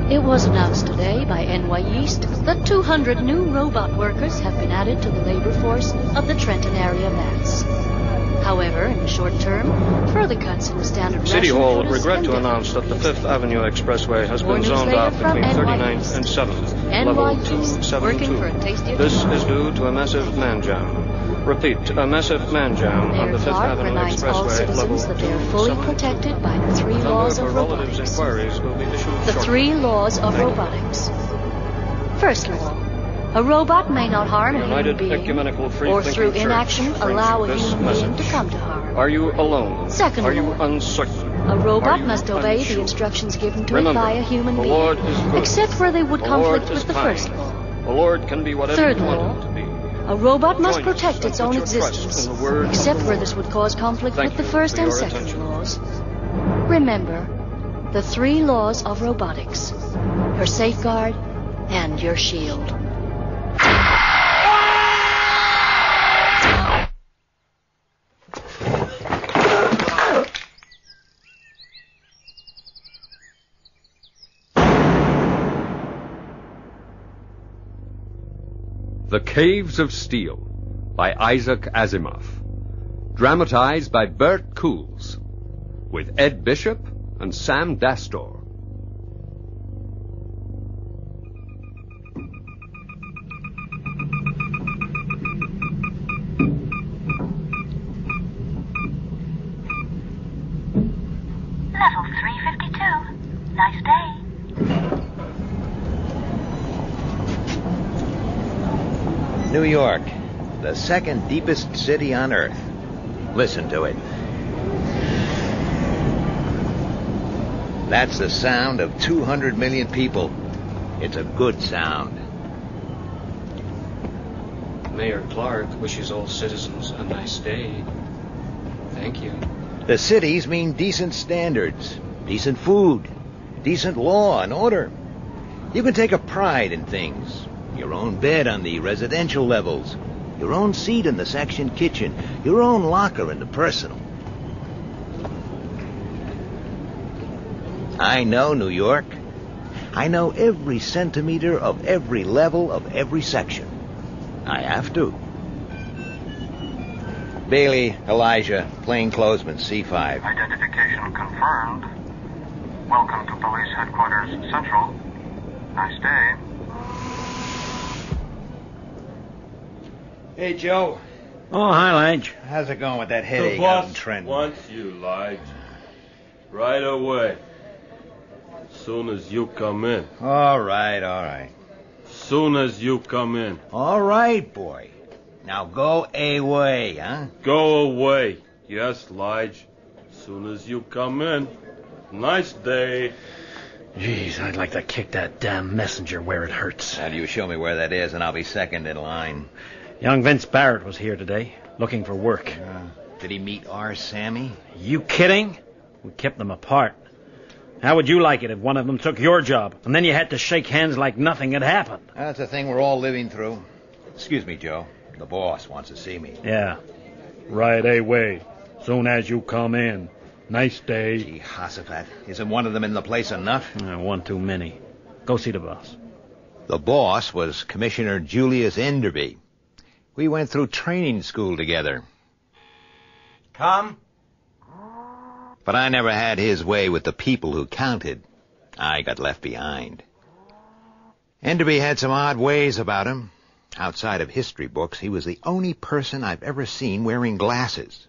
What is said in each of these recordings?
It was announced today by NY East that 200 new robot workers have been added to the labor force of the Trenton area vats. However, in the short term, further cuts in the standard City Hall would bonus regret and to announce that the Fifth Avenue Expressway has been zoned later off from between NY 39th and 7th, NY level East, working for a 272. tastier This tomorrow. is due to a massive man jam. Repeat, a massive man jam on Mayor the Fifth Clark Avenue reminds all Expressway, level citizens that they are fully 272. protected by the three Number laws for of relatives' robotics. inquiries will be issued The shortly. three laws of Thank you. robotics. First law, a robot may not harm a human United being Ecumenical Free or Thinking through Church inaction brings allow a this human being message. to come to harm. Are you alone? Second Are you law, uncertain? a Are robot you must obey unsure? the instructions given to Remember, it by a human the being, Lord is good. except where they would The Lord conflict is with the kind. first law. The Lord can be whatever Third you want law, him to be. a robot must Join us protect and its put own your trust existence, in the word of except the where Lord. this would cause conflict Thank with the you first for and your second attention. laws. Remember, the three laws of robotics, your safeguard and your shield. The Caves of Steel by Isaac Asimov. Dramatized by Bert Cools. With Ed Bishop and Sam Dastor. Level 352. Nice day. New York, the second deepest city on Earth. Listen to it. That's the sound of 200 million people. It's a good sound. Mayor Clark wishes all citizens a nice day. Thank you. The cities mean decent standards, decent food, decent law and order. You can take a pride in things. Your own bed on the residential levels, your own seat in the section kitchen, your own locker in the personal. I know New York. I know every centimeter of every level of every section. I have to. Baley, Elijah, plainclothesman, C5. Identification confirmed. Welcome to Police Headquarters Central. Nice day. Hey, Joe. Oh, hi, Lige. How's it going with that The headache out in boss Trenton? wants you, Lige. Right away. Soon as you come in. All right. Soon as you come in. All right, boy. Now go away, huh? Go away. Yes, Lige. Soon as you come in. Nice day. Jeez, I'd like to kick that damn messenger where it hurts. Now, you show me where that is, and I'll be second in line. Young Vince Barrett was here today, looking for work. Did he meet our Sammy? You kidding? We kept them apart. How would you like it if one of them took your job, and then you had to shake hands like nothing had happened? That's a thing we're all living through. Excuse me, Joe. The boss wants to see me. Yeah. Right away. Soon as you come in. Nice day. Gee, Hossifat, isn't one of them in the place enough? One too many. Go see the boss. The boss was Commissioner Julius Enderby. We went through training school together. Come. But I never had his way with the people who counted. I got left behind. Enderby had some odd ways about him. Outside of history books, he was the only person I've ever seen wearing glasses.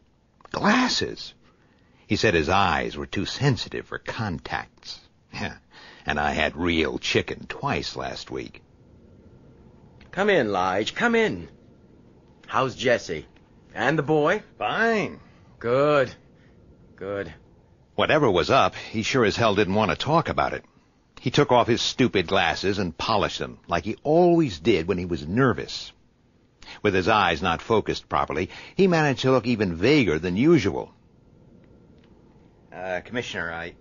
Glasses! He said his eyes were too sensitive for contacts. And I had real chicken twice last week. Come in, Lige. Come in. How's Jesse? And the boy? Fine. Good. Whatever was up, he sure as hell didn't want to talk about it. He took off his stupid glasses and polished them, like he always did when he was nervous. With his eyes not focused properly, he managed to look even vaguer than usual. Commissioner,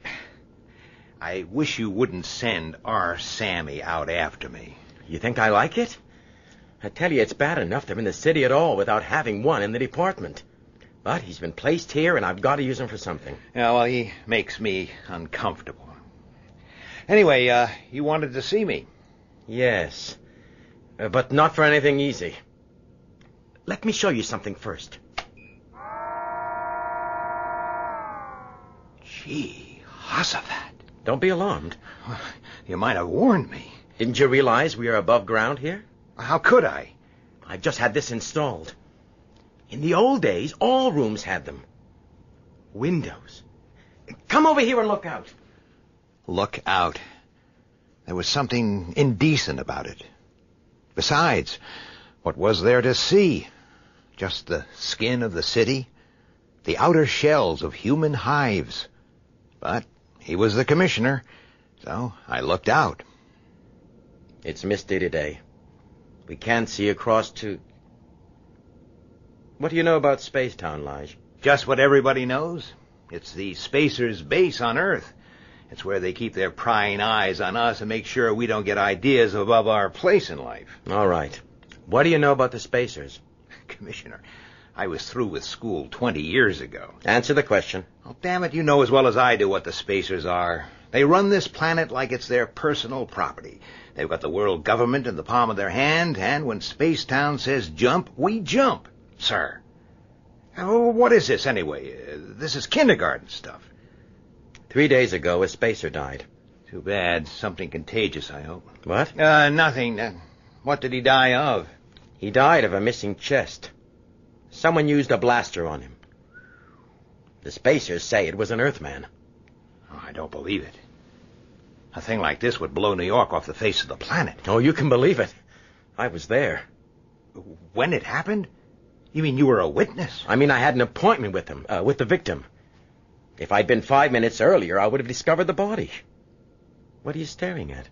I wish you wouldn't send our Sammy out after me. You think I like it? I tell you, it's bad enough they're in the city at all without having one in the department. But he's been placed here, and I've got to use him for something. Yeah, well, he makes me uncomfortable. Anyway, you wanted to see me. Yes, but not for anything easy. Let me show you something first. Gee, Jehoshaphat. Don't be alarmed. You might have warned me. Didn't you realize we are above ground here? How could I? I've just had this installed. In the old days, all rooms had them. Windows. Come over here and look out. Look out. There was something indecent about it. Besides, what was there to see? Just the skin of the city, the outer shells of human hives. But he was the commissioner, so I looked out. It's misty today. We can't see across to... What do you know about Spacetown, Lige? Just what everybody knows. It's the Spacers' base on Earth. It's where they keep their prying eyes on us and make sure we don't get ideas above our place in life. All right. What do you know about the Spacers? Commissioner, I was through with school 20 years ago. Answer the question. Oh, damn it, you know as well as I do what the Spacers are. They run this planet like it's their personal property. They've got the world government in the palm of their hand, and when Spacetown says jump, we jump, sir. Oh, what is this, anyway? This is kindergarten stuff. 3 days ago, a Spacer died. Too bad. Something contagious, I hope. What? Nothing. What did he die of? He died of a missing chest. Someone used a blaster on him. The Spacers say it was an Earthman. Oh, I don't believe it. A thing like this would blow New York off the face of the planet. Oh, you can believe it. I was there. When it happened? You mean you were a witness? I mean, I had an appointment with him, with the victim. If I'd been 5 minutes earlier, I would have discovered the body. What are you staring at?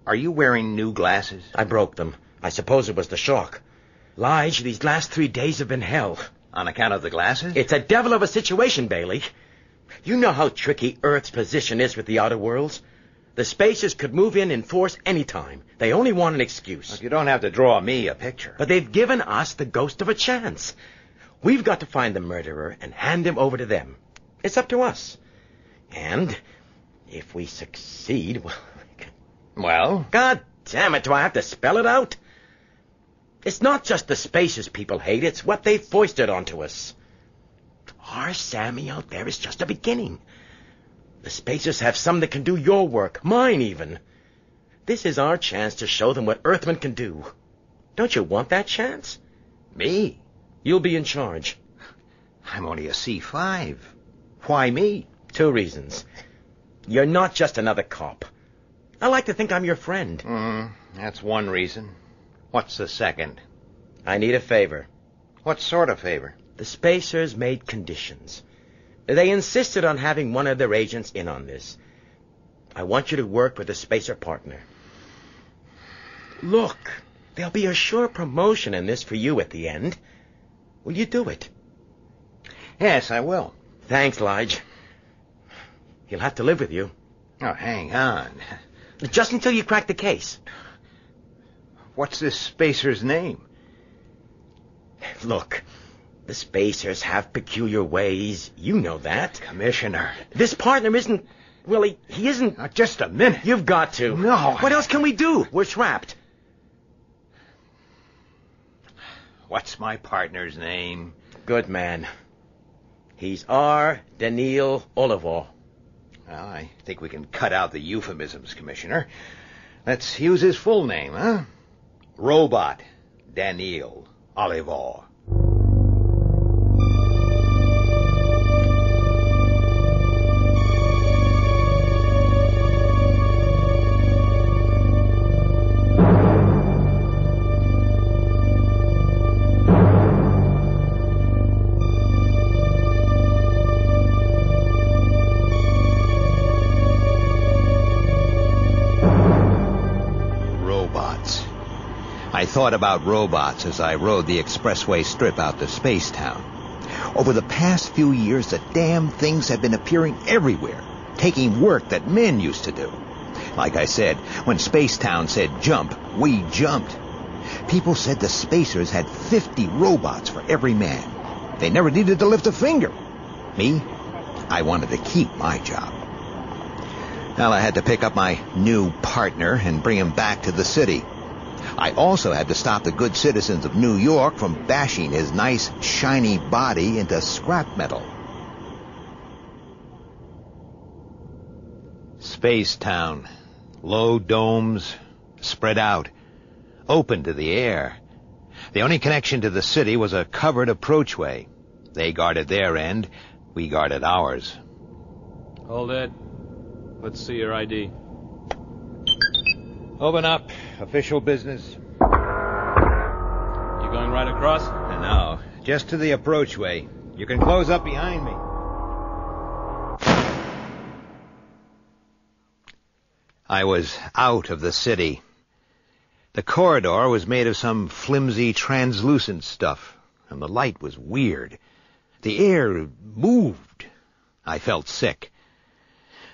Are you wearing new glasses? I broke them. I suppose it was the shock. Lige, these last 3 days have been hell. On account of the glasses? It's a devil of a situation, Baley. You know how tricky Earth's position is with the outer worlds. The Spacers could move in force any time. They only want an excuse. Look, you don't have to draw me a picture. But they've given us the ghost of a chance. We've got to find the murderer and hand him over to them. It's up to us. And if we succeed, well? God damn it, do I have to spell it out? It's not just the Spacers people hate, it's what they've foisted onto us. Our Sammy out there is just a beginning. The Spacers have some that can do your work, mine even. This is our chance to show them what Earthmen can do. Don't you want that chance? Me? You'll be in charge. I'm only a C5. Why me? 2 reasons. You're not just another cop. I like to think I'm your friend. That's one reason. What's the second? I need a favor. What sort of favor? The Spacers made conditions. They insisted on having one of their agents in on this. I want you to work with a Spacer partner. Look, there'll be a sure promotion in this for you at the end. Will you do it? Yes, I will. Thanks, Lige. He'll have to live with you. Oh, hang on. Just until you crack the case. What's this Spacer's name? Look, the Spacers have peculiar ways. You know that. Commissioner. This partner isn't... Well, he isn't... Now, just a minute. You've got to. No. What else can we do? We're trapped. What's my partner's name? Good man. He's Daneel Olivaw. Well, I think we can cut out the euphemisms, Commissioner. Let's use his full name, huh? Robot Daneel Olivaw. I thought about robots as I rode the expressway strip out to Spacetown. Over the past few years, the damn things have been appearing everywhere, taking work that men used to do. Like I said, when Spacetown said jump, we jumped. People said the Spacers had 50 robots for every man. They never needed to lift a finger. Me, I wanted to keep my job. Well, I had to pick up my new partner and bring him back to the city. I also had to stop the good citizens of New York from bashing his nice, shiny body into scrap metal. Space town. Low domes, spread out, open to the air. The only connection to the city was a covered approachway. They guarded their end, we guarded ours. Hold it. Let's see your ID. Open up. Official business. You going right across? No, just to the approachway. You can close up behind me. I was out of the city. The corridor was made of some flimsy, translucent stuff, and the light was weird. The air moved. I felt sick.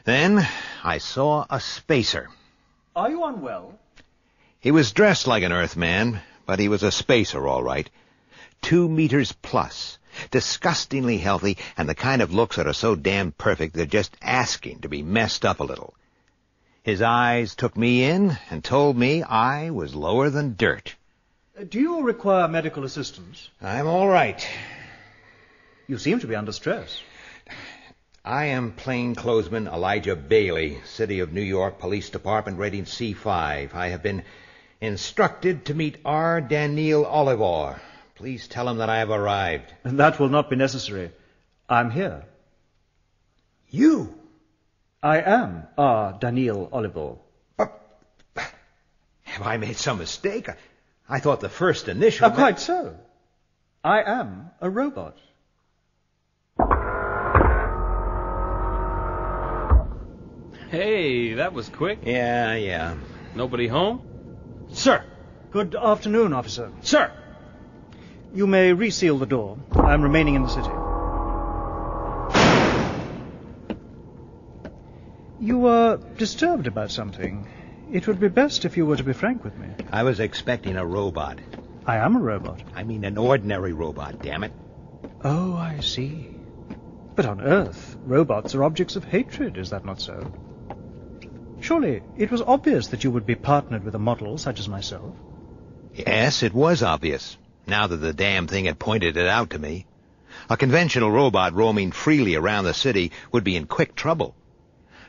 Then I saw a spacer. Are you unwell? He was dressed like an Earthman, but he was a spacer, all right. 2 meters plus, disgustingly healthy, and the kind of looks that are so damn perfect they're just asking to be messed up a little. His eyes took me in and told me I was lower than dirt. Do you require medical assistance? I'm all right. You seem to be under stress. I am plainclothesman Elijah Baley, City of New York Police Department, rating C5. I have been instructed to meet R. Daneel Olivaw. Please tell him that I have arrived. That will not be necessary. I'm here. You? I am R. Daneel Olivaw. Have I made some mistake? I thought the first initial... Quite so. I am a robot. Hey, that was quick. Yeah. Nobody home? Sir. Good afternoon, officer. Sir. You may reseal the door. I'm remaining in the city. You are disturbed about something. It would be best if you were to be frank with me. I was expecting a robot. I am a robot. I mean an ordinary robot, damn it. Oh, I see. But on Earth, robots are objects of hatred, is that not so? Surely it was obvious that you would be partnered with a model such as myself. Yes, it was obvious, now that the damn thing had pointed it out to me. A conventional robot roaming freely around the city would be in quick trouble.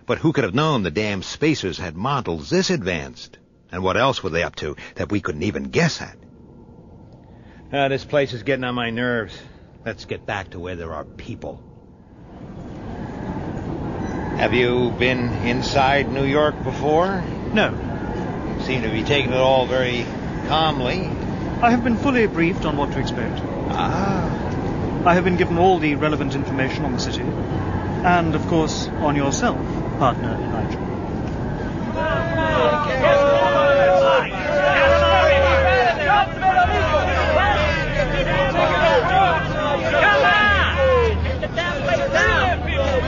But who could have known the damn spacers had models this advanced? And what else were they up to that we couldn't even guess at? This place is getting on my nerves. Let's get back to where there are people. Have you been inside New York before? No. You seem to be taking it all very calmly. I have been fully briefed on what to expect. I have been given all the relevant information on the city. And, of course, on yourself, partner Elijah.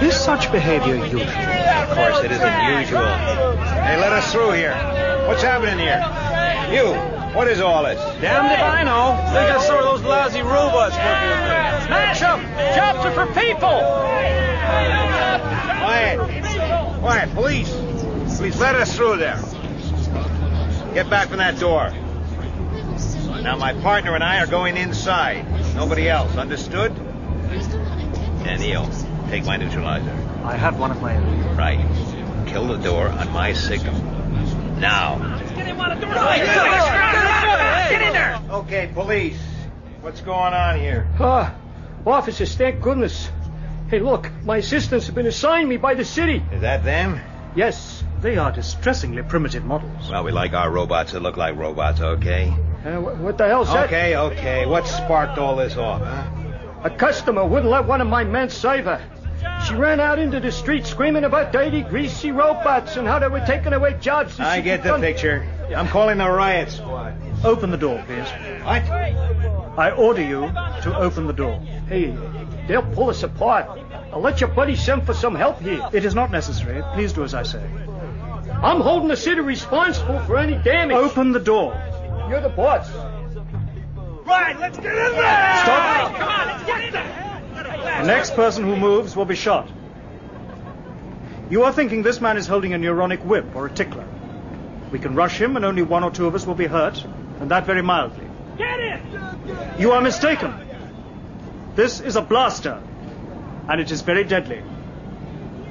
Is such behavior usual? Of course, it isn't usual. Hey, let us through here. What's happening here? You, what is all this? Damned if I know. They got some of those lousy robots working with me. Smash them! Jobs are for people! Quiet, police! Please let us through there. Get back from that door. Now, my partner and I are going inside. Nobody else, understood? Daneel, take my neutralizer. I have one of my own. Right. Kill the door on my signal. Now. Get in there! Okay, police. What's going on here? Officers, thank goodness. Hey, look, my assistants have been assigned me by the city. Is that them? Yes, they are distressingly primitive models. Well, we like our robots that look like robots, okay? What the hell's that? Okay. What sparked all this off, huh? A customer wouldn't let one of my men save her. She ran out into the street screaming about dirty, greasy robots and how they were taking away jobs. I get the picture. I'm calling the riot squad. Open the door, please. What? I order you to open the door. Hey, they'll pull us apart. I'll let your buddy send for some help here. It is not necessary. Please do as I say. I'm holding the city responsible for any damage. Open the door. You're the boss. Right, let's get in there! Stop! Come on, let's get in there! The next person who moves will be shot. You are thinking this man is holding a neuronic whip or a tickler. We can rush him and only one or two of us will be hurt, and that very mildly. Get it! You are mistaken. This is a blaster, and it is very deadly.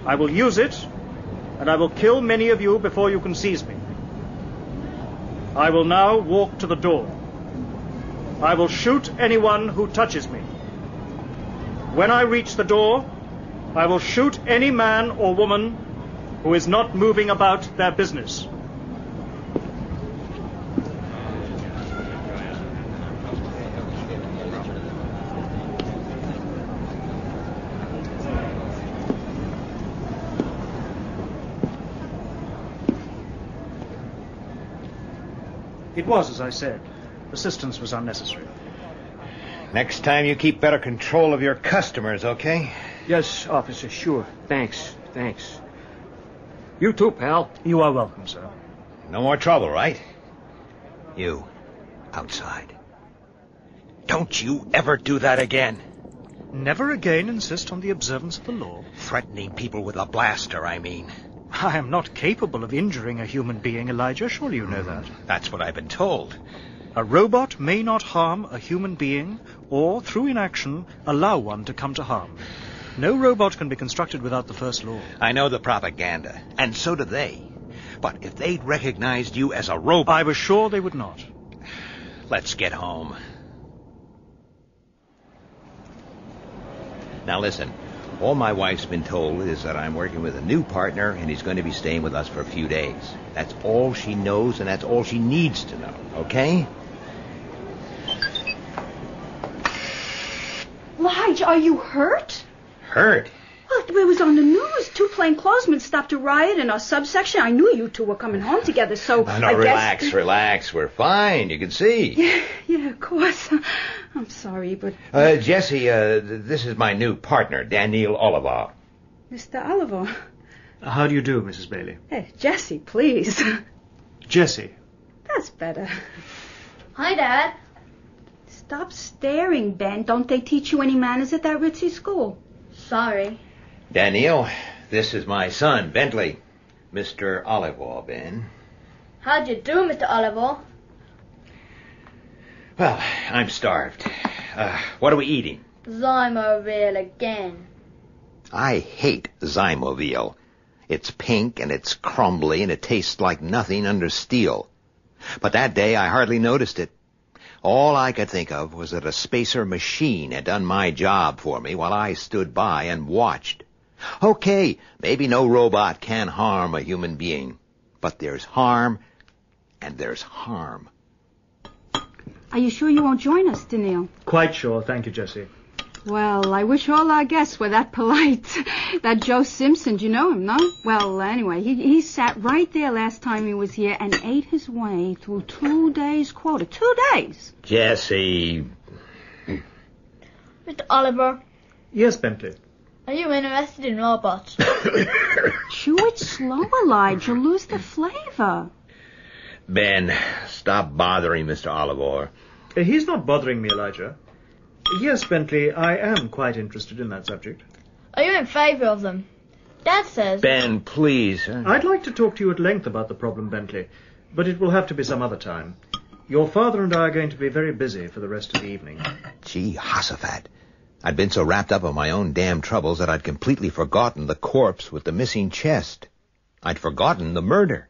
I will use it, and I will kill many of you before you can seize me. I will now walk to the door. I will shoot anyone who touches me. When I reach the door, I will shoot any man or woman who is not moving about their business. It was, as I said. Assistance was unnecessary. Next time you keep better control of your customers, okay? Yes, officer, sure. Thanks. You too, pal. You are welcome, sir. No more trouble, right? You, outside. Don't you ever do that again. Never again insist on the observance of the law. Threatening people with a blaster, I mean. I am not capable of injuring a human being, Elijah. Surely you know that. That's what I've been told. A robot may not harm a human being, or, through inaction, allow one to come to harm. No robot can be constructed without the first law. I know the propaganda, and so do they. But if they'd recognized you as a robot... I was sure they would not. Let's get home. Now listen, all my wife's been told is that I'm working with a new partner and he's going to be staying with us for a few days. That's all she knows and that's all she needs to know, okay? Elijah, are you hurt? Hurt? Well, it was on the news. 2 plainclothesmen stopped a riot in our subsection. I knew you two were coming home together, so No, relax. We're fine. You can see. Yeah, of course. I'm sorry, but... Jesse, this is my new partner, Daneel Olivaw. Mr. Olivaw. How do you do, Mrs. Baley? Hey, Jesse, please. Jesse. That's better. Hi, Dad. Stop staring, Ben. Don't they teach you any manners at that ritzy school? Sorry. Daneel, this is my son, Bentley. Mr. Olivaw, Ben. How'd you do, Mr. Olivaw? Well, I'm starved. What are we eating? Zymoville again. I hate Zymoville. It's pink and it's crumbly and it tastes like nothing under steel. But that day I hardly noticed it. All I could think of was that a spacer machine had done my job for me while I stood by and watched. Okay, maybe no robot can harm a human being, but there's harm and there's harm. Are you sure you won't join us, Daneel? Quite sure, thank you, Jesse. Well, I wish all our guests were that polite. That Joe Simpson, do you know him, no? Well, anyway, he sat right there last time he was here and ate his way through 2 days' quota. 2 days! Jesse. Mr. Oliver. Yes, Bentley. Are you interested in robots? Chew it slow, Elijah. You'll lose the flavor. Ben, stop bothering Mr. Oliver. He's not bothering me, Elijah. Yes, Bentley, I am quite interested in that subject. Are you in favor of them? Dad says... Ben, please. I'd like to talk to you at length about the problem, Bentley, but it will have to be some other time. Your father and I are going to be very busy for the rest of the evening. Gee, Hossafat. I'd been so wrapped up in my own damn troubles that I'd completely forgotten the corpse with the missing chest. I'd forgotten the murder.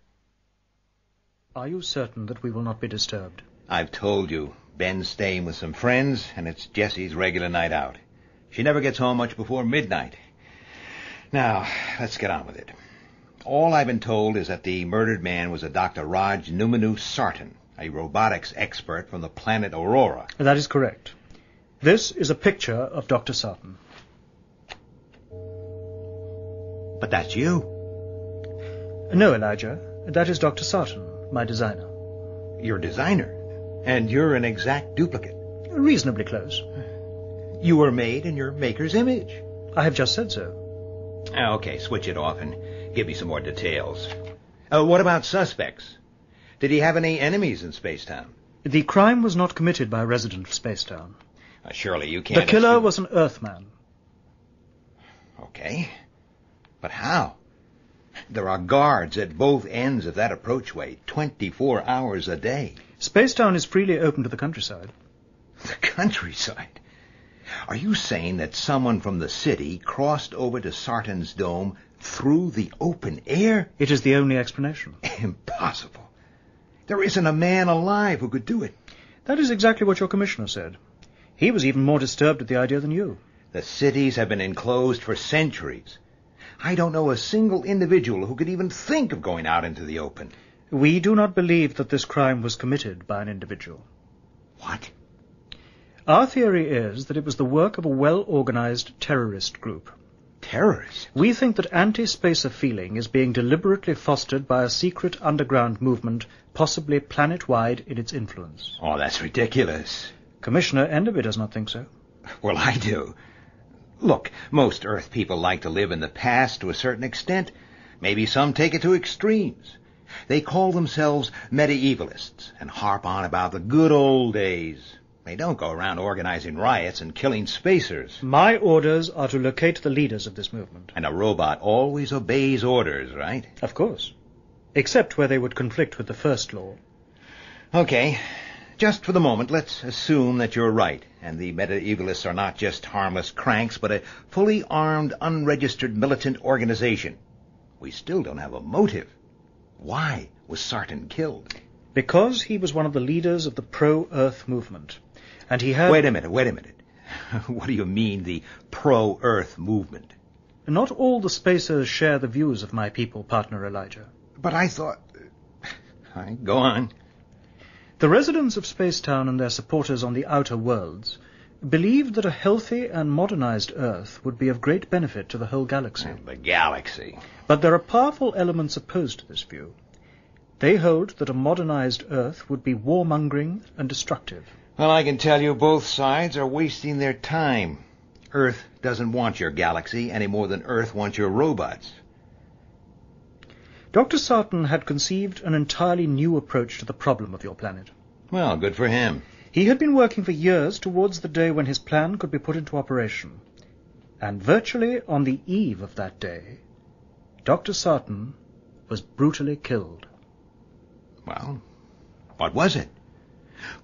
Are you certain that we will not be disturbed? I've told you. Ben's staying with some friends, and it's Jessie's regular night out. She never gets home much before midnight. Now, let's get on with it. All I've been told is that the murdered man was a Dr. Raj Numanu Sartan, a robotics expert from the planet Aurora. That is correct. This is a picture of Dr. Sartan. But that's you. No, Elijah. That is Dr. Sartan, my designer. Your designer? And you're an exact duplicate. Reasonably close. You were made in your maker's image. I have just said so. Okay, switch it off and give me some more details. What about suspects? Did he have any enemies in Spacetown? The crime was not committed by a resident of Spacetown. Surely you can't... The killer was an Earthman. Okay. But how? There are guards at both ends of that approachway, 24 hours a day. Spacetown is freely open to the countryside. The countryside? Are you saying that someone from the city crossed over to Sartan's dome through the open air? It is the only explanation. Impossible. There isn't a man alive who could do it. That is exactly what your commissioner said. He was even more disturbed at the idea than you. The cities have been enclosed for centuries. I don't know a single individual who could even think of going out into the open. We do not believe that this crime was committed by an individual. What? Our theory is that it was the work of a well-organized terrorist group. Terrorists? We think that anti-spacer feeling is being deliberately fostered by a secret underground movement, possibly planet-wide in its influence. Oh, that's ridiculous. Commissioner Enderby does not think so. Well, I do. Look, most Earth people like to live in the past to a certain extent. Maybe some take it to extremes. They call themselves medievalists and harp on about the good old days. They don't go around organizing riots and killing spacers. My orders are to locate the leaders of this movement. And a robot always obeys orders, right? Of course. Except where they would conflict with the first law. Okay. Just for the moment, let's assume that you're right, and the medievalists are not just harmless cranks, but a fully armed, unregistered militant organization. We still don't have a motive. Why was Sartan killed? Because he was one of the leaders of the pro-Earth movement. And he had... Wait a minute. What do you mean, the pro-Earth movement? Not all the spacers share the views of my people, partner Elijah. But I thought... All right, go on. The residents of Spacetown and their supporters on the outer worlds believed that a healthy and modernized Earth would be of great benefit to the whole galaxy. The galaxy. But there are powerful elements opposed to this view. They hold that a modernized Earth would be warmongering and destructive. Well, I can tell you both sides are wasting their time. Earth doesn't want your galaxy any more than Earth wants your robots. Dr. Sartan had conceived an entirely new approach to the problem of your planet. Well, good for him. He had been working for years towards the day when his plan could be put into operation. And virtually on the eve of that day, Dr. Sartan was brutally killed. Well, what was it?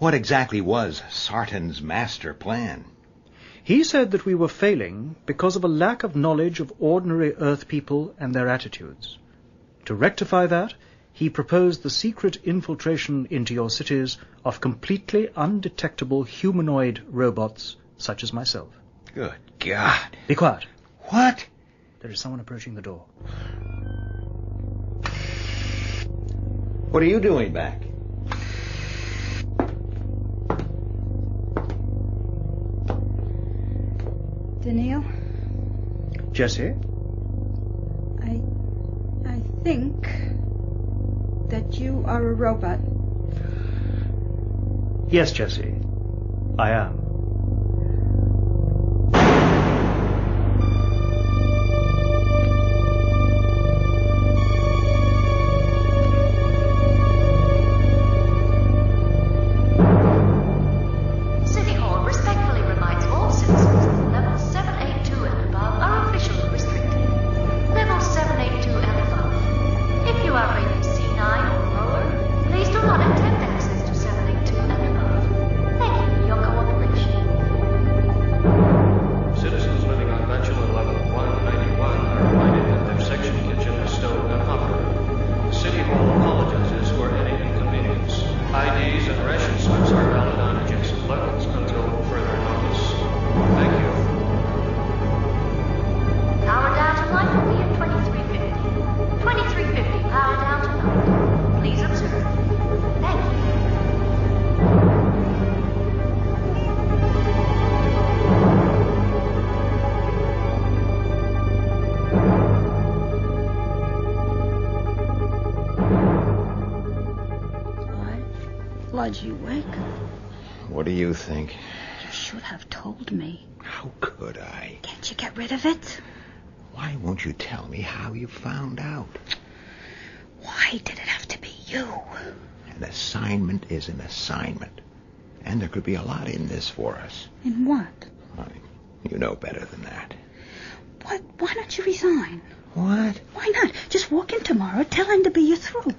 What exactly was Sartan's master plan? He said that we were failing because of a lack of knowledge of ordinary Earth people and their attitudes. To rectify that, he proposed the secret infiltration into your cities of completely undetectable humanoid robots such as myself. Good God. Be quiet. What? There is someone approaching the door. What are you doing back? Daneel? Jesse? I think that you are a robot. Yes, Jesse. I am. City Hall respectfully reminds all citizens that levels 782 and above are officially restricted. Level 782 and above. If you are rated C9 or lower, please do not attempt access to 782 and above. Thank you for your cooperation. Citizens living on bachelor level 191 are reminded that their section kitchen is stove and operative. The City Hall apologizes for any inconvenience. IDs and ration slips are valid on adjacent levels until further notice. Thank you. Power down to light will be at 2350. 2350, power down to light. Please observe. Thank you. Elijah, you awake? What do you think? You should have told me. How could I? Can't you get rid of it? Why won't you tell me how you found out? Why did it have to be you? An assignment is an assignment. And there could be a lot in this for us. In what? You know better than that. Why don't you resign? What? Why not? Just walk in tomorrow, tell him to be you through.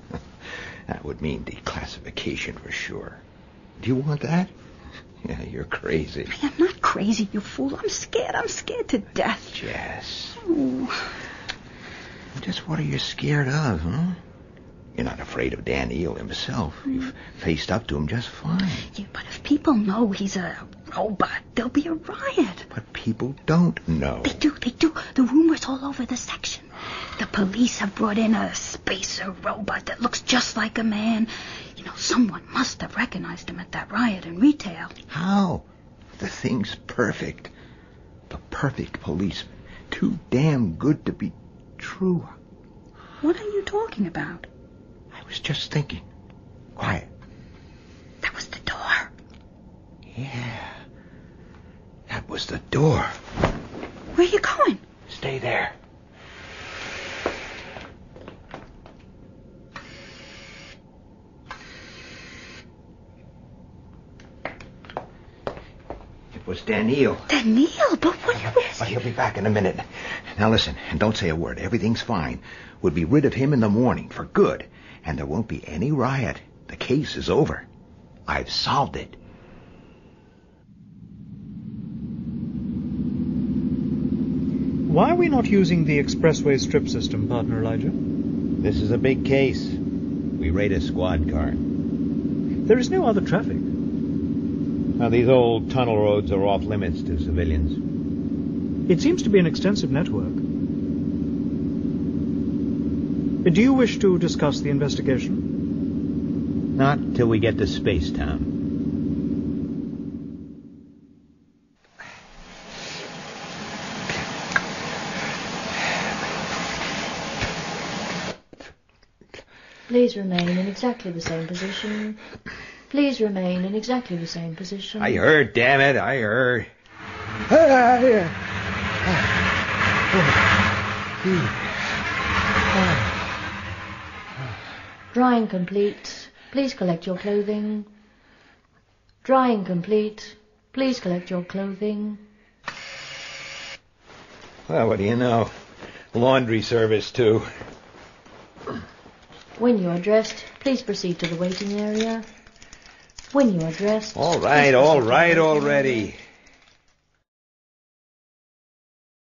That would mean declassification for sure. Do you want that? Yeah, you're crazy. I am not crazy, you fool. I'm scared to death. Jess. Oh. Just what are you scared of, huh? You're not afraid of Daneel himself. You've faced up to him just fine. Yeah, but if people know he's a robot, there'll be a riot. But people don't know. They do. The rumors all over the section. The police have brought in a spacer robot that looks just like a man. You know, someone must have recognized him at that riot in retail. How? The thing's perfect. The perfect policeman. Too damn good to be true. What are you talking about? I was just thinking. Quiet. That was the door. Yeah. That was the door. Where are you going? Stay there. It was Daneel. Daneel? But what is... But he'll be back in a minute. Now listen, and don't say a word. Everything's fine. We'll be rid of him in the morning, for good. And there won't be any riot. The case is over. I've solved it. Why are we not using the expressway strip system, partner Elijah? This is a big case. We raid a squad car. There is no other traffic. Now, these old tunnel roads are off limits to civilians. It seems to be an extensive network. Do you wish to discuss the investigation? Not till we get to Spacetown. Please remain in exactly the same position. Please remain in exactly the same position. I heard, damn it, I heard. Drying complete. Please collect your clothing. Drying complete. Please collect your clothing. Well, what do you know? Laundry service, too. When you are dressed, please proceed to the waiting area. When you are dressed... All right already.